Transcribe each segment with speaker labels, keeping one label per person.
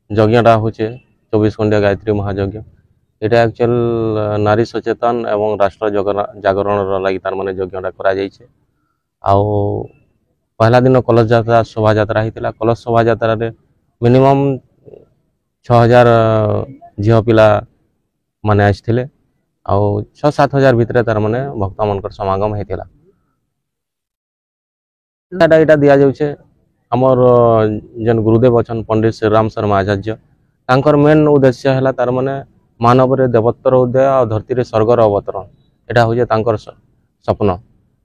Speaker 1: যজ্ঞটা হচ্ছে 24 ঘণ্টা গায়ত্রী মহাযজ্ঞ। এটা একচুয়াল নারী সচেতন এবং রাষ্ট্র জাগরণর লাগি তার মানে যজ্ঞটা করা যাইছে। আউ পহলা দিন কলস যাত্রা শোভাযাত্রা হয়েছিল। কলস শোভাযাত্রারে মিনিমম 6000 ঝিও পিলা মানে আসଥିଲେ। আউ 6-7 হাজার ভিতরে তার মানে ভক্ত মানকর সমাগম হয়েছিল। এটা দিয়া যাচ্ছে আমার যেন গুরুদেব অছন পণ্ডিত শ্রীরাম শর্মা আচার্য, তাঙ্কর মেন উদ্দেশ্য হলা তার মানে মানবরে দেবত্বর উদয় আর ধরতীরে স্বর্গর অবতরণ। এটা হচ্ছে তাঙ্কর স্বপ্ন।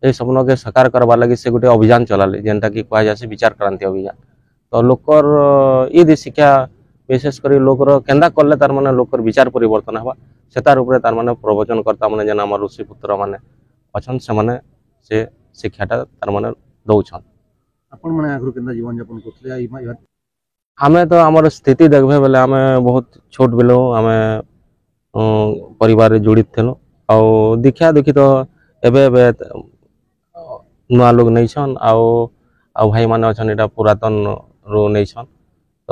Speaker 1: এই স্বপ্নকে সাকার করবার লাগি সে গোটে অভিযান চলালে, যেটা কি কুহযাছে বিচার ক্রান্তি অভিযান। তো লোকর ই শিক্ষা বিশেষ করে লোকর কেন্দা করলে তার মানে লোকর বিচার পরিবর্তন হবা, সেটার উপরে তার মানে প্রবচন কর্তা মানে যেন আমার ঋষিপুত্র মানে অছন, সেমানে সে শিক্ষাটা তার মানে দৌছন।
Speaker 2: আপন মানে আগ্রহ কেন্দা জীবন যাপন করতে
Speaker 1: আমি তো আমার স্থিতি দেখবে বেলে আমি বহুত ছোট বেলু আমি পরিবার জড়িত ଥିଲୁ। ଆଉ ଦୀକ୍ଷା ଦୁଃଖୀ ତ ଏବେ ଏବେ ନୂଆ ଲୋକ ନେଇଛନ୍ ଆଉ ଭାଇମାନେ ଅଛନ୍ ଏଇଟା ପୁରାତନରୁ ନେଇଛନ୍। ତ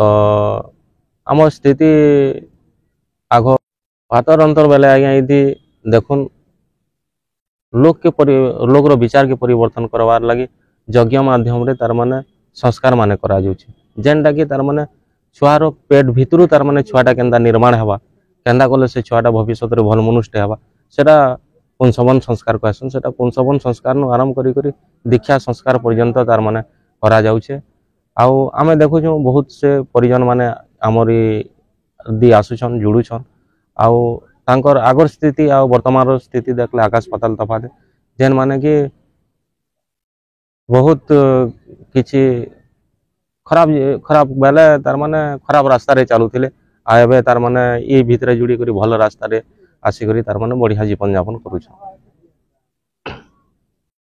Speaker 1: আমার স্থিতি আগ ভাতর অন্তর বেলে আজ্ঞା এটি দেখুন লোকর বিচারকে পরিবর্তন করবার লাগি যজ্ঞ মাধ্যমে তার মানে সংস্কার মানে করা যাଉଛି, যেনটা কি তার মানে ছুଆর পেট ভিতରୁ তার মানে ছুଆটা কেন্দা ନିର୍ମାଣ ହେବା, କେନ୍ଦା କଲେ ସେ ଛୁଆଟା ଭବିଷ୍ୟତରେ ଭଲ ମନୁଷ୍ୟଟେ ହେବା, ସେଟା ପୁଂସବନ ସଂସ୍କାର କହିସନ୍। ସେଟା ପୁଂସବନ ସଂସ୍କାରନୁ ଆରମ୍ଭ କରି କରି ଦୀକ୍ଷା ସଂସ୍କାର ପର୍ଯ୍ୟନ୍ତ ତାର ମାନେ କରାଯାଉଛେ। ଆଉ ଆମେ ଦେଖୁଛୁ ବହୁତ ସେ ପରିଜନ ମାନେ ଆମରି ଦି ଆସୁଛନ୍ ଜୁଡ଼ୁଛନ୍। ଆଉ ତାଙ୍କର আগর ସ୍ଥିତି ଆଉ ବର୍ତ୍ତମାନର ସ୍ଥିତି ଦେଖିଲେ ଆକାଶ ପାତାଳ ତଫାତ, ଯେନ୍ ମାନେ କି ବହୁତ କିଛି ଖରାପ ବେଲେ ତାର ମାନେ ଖରାପ ରାସ୍ତାରେ ଚାଲୁଥିଲେ, ଆଉ ଏବେ ତାର ମାନେ ଇ ଭିତରେ ଯୁଡ଼ି କରି ଭଲ ରାସ୍ତାରେ ଆସିକରି ତାର ମାନେ ବଢ଼ିଆ ଜୀବନ ଯାପନ କରୁଛନ୍।